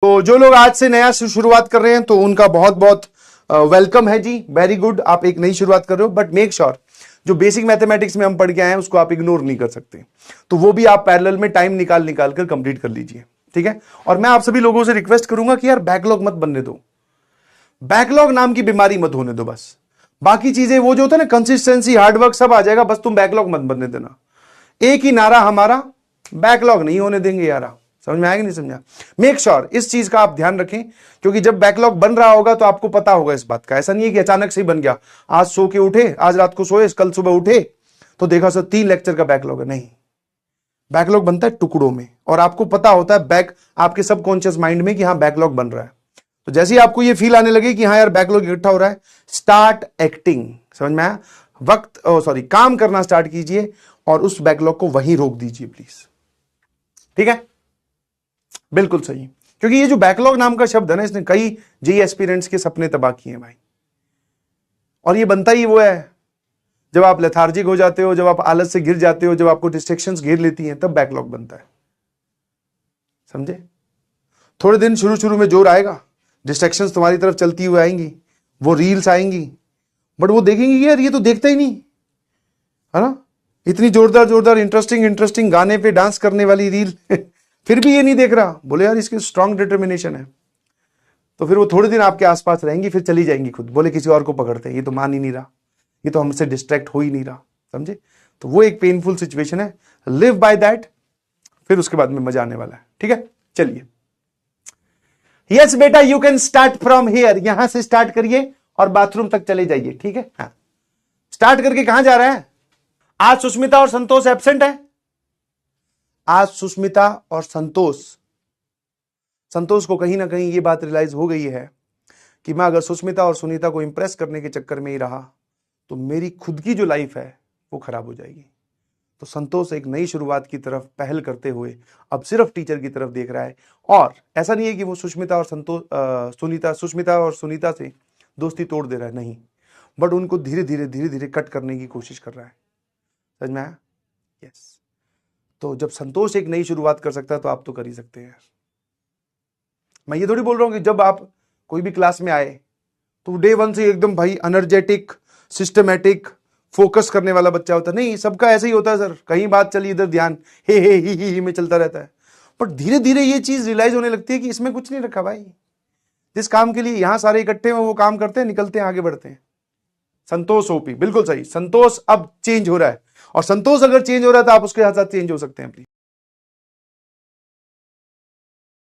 तो जो लोग आज से नया शुरुआत कर रहे हैं तो उनका बहुत बहुत वेलकम है जी, वेरी गुड। आप एक नई शुरुआत कर रहे हो, बट मेक श्योर जो बेसिक मैथमेटिक्स में हम पढ़ के आए हैं उसको आप इग्नोर नहीं कर सकते। तो वो भी आप पैरेलल में टाइम निकाल निकाल कर कंप्लीट कर लीजिए, ठीक है। और मैं आप सभी लोगों से रिक्वेस्ट करूंगा कि यार बैकलॉग मत बनने दो, बैकलॉग नाम की बीमारी मत होने दो। बस बाकी चीजें वो जो होता है ना, कंसिस्टेंसी, हार्डवर्क सब आ जाएगा, बस तुम बैकलॉग मत बनने देना। एक ही नारा हमारा, बैकलॉग नहीं होने देंगे यार। समझ में आएगा नहीं समझा? मेक श्योर इस चीज का आप ध्यान रखें, क्योंकि जब बैकलॉग बन रहा होगा तो आपको पता होगा इस बात का। ऐसा नहीं है कि अचानक से ही बन गया, आज सो के उठे, आज रात को सोए, कल सुबह उठे तो देखा सर 3 लेक्चर का बैकलॉग है। नहीं, बैकलॉग बनता है टुकड़ों में, और आपको पता होता है बैक आपके सबकॉन्शियस माइंड में कि हाँ बैकलॉग बन रहा है। तो जैसे ही आपको ये फील आने लगे कि हाँ यार बैकलॉग इकट्ठा हो रहा है, स्टार्ट एक्टिंग। समझ में आया? काम करना स्टार्ट कीजिए और उस बैकलॉग को वहीं रोक दीजिए प्लीज, ठीक है? बिल्कुल सही, क्योंकि ये जो बैकलॉग नाम का शब्द है ना, इसने कई जेई एस्पिरेंट्स के सपने तबाह किए हैं भाई। और ये बनता ही वो है जब आप लेथार्जिक हो जाते हो, जब आप आलस से गिर जाते हो, जब आपको डिस्ट्रैक्शंस घेर लेती हैं, तब बैकलॉग बनता है। समझे? थोड़े दिन शुरू शुरू में जोर आएगा, डिस्ट्रैक्शंस तुम्हारी तरफ चलती हुई आएंगी, वो रील्स आएंगी, बट वो देखेंगे कि यार ये तो देखता ही नहीं है ना, इतनी जोरदार जोरदार इंटरेस्टिंग इंटरेस्टिंग गाने पे डांस करने वाली रील फिर भी ये नहीं देख रहा। बोले यार इसकी स्ट्रांग डिटर्मिनेशन है। तो फिर वो थोड़े दिन आपके आसपास रहेंगी, फिर चली जाएंगी खुद। बोले किसी और को पकड़ते हैं, ये तो मान ही नहीं रहा, ये तो हमसे डिस्ट्रैक्ट हो ही नहीं रहा। समझे? तो वो एक पेनफुल सिचुएशन है, लिव बाय दैट, फिर उसके बाद में मजा आने वाला है, ठीक है? चलिए, यस बेटा, you can start from here, यहां से स्टार्ट करिए और बाथरूम तक चले जाइए, ठीक है? हाँ, स्टार्ट करके कहां जा रहे हैं? आज सुष्मिता और संतोष एब्सेंट है। आज सुष्मिता और संतोष को कहीं ना कहीं ये बात रियलाइज हो गई है कि मैं अगर सुष्मिता और सुनीता को इंप्रेस करने के चक्कर में ही रहा तो मेरी खुद की जो लाइफ है वो खराब हो जाएगी। तो संतोष एक नई शुरुआत की तरफ पहल करते हुए अब सिर्फ टीचर की तरफ देख रहा है। और ऐसा नहीं है कि वो सुष्मिता और सुनीता से दोस्ती तोड़ दे रहा है, नहीं, बट उनको धीरे धीरे कट करने की कोशिश कर रहा है। समझ में आया? यस। तो जब संतोष एक नई शुरुआत कर सकता है तो आप तो कर ही सकते हैं। मैं ये थोड़ी बोल रहा हूं कि जब आप कोई भी क्लास में आए तो डे 1 से एकदम भाई एनर्जेटिक, सिस्टमैटिक, फोकस करने वाला बच्चा होता है। नहीं, सबका ऐसे ही होता है सर, कहीं बात चली इधर ध्यान हे ही में चलता रहता है। बट धीरे धीरे ये चीज रियलाइज होने लगती है कि इसमें कुछ नहीं रखा भाई। जिस काम के लिए यहां सारे इकट्ठे हैं वो काम करते हैं, निकलते हैं, आगे बढ़ते हैं। संतोष ओपी, बिल्कुल सही। संतोष अब चेंज हो रहा है, और संतोष अगर चेंज हो रहा है तो आप उसके साथ चेंज हो सकते हैं प्लीज।